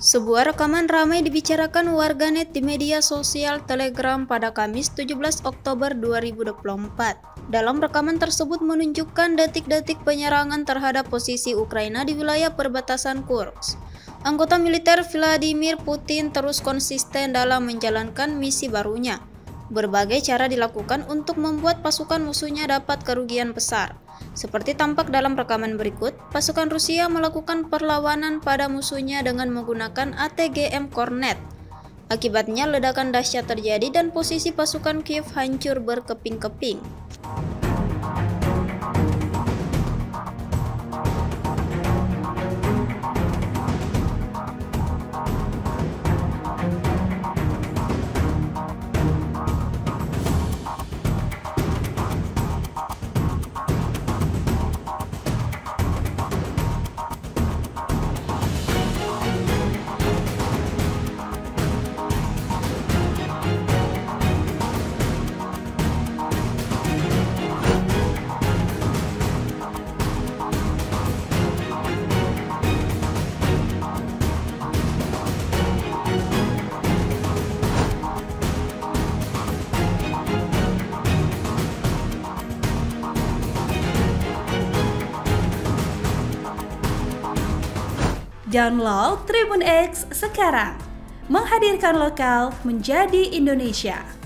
Sebuah rekaman ramai dibicarakan warganet di media sosial Telegram pada Kamis 17 Oktober 2024. Dalam rekaman tersebut menunjukkan detik-detik penyerangan terhadap posisi Ukraina di wilayah perbatasan Kursk. Anggota militer Vladimir Putin terus konsisten dalam menjalankan misi barunya. Berbagai cara dilakukan untuk membuat pasukan musuhnya dapat kerugian besar. Seperti tampak dalam rekaman berikut, pasukan Rusia melakukan perlawanan pada musuhnya dengan menggunakan ATGM Kornet. Akibatnya ledakan dahsyat terjadi dan posisi pasukan Kiev hancur berkeping-keping. Download Tribun X sekarang, menghadirkan lokal menjadi Indonesia.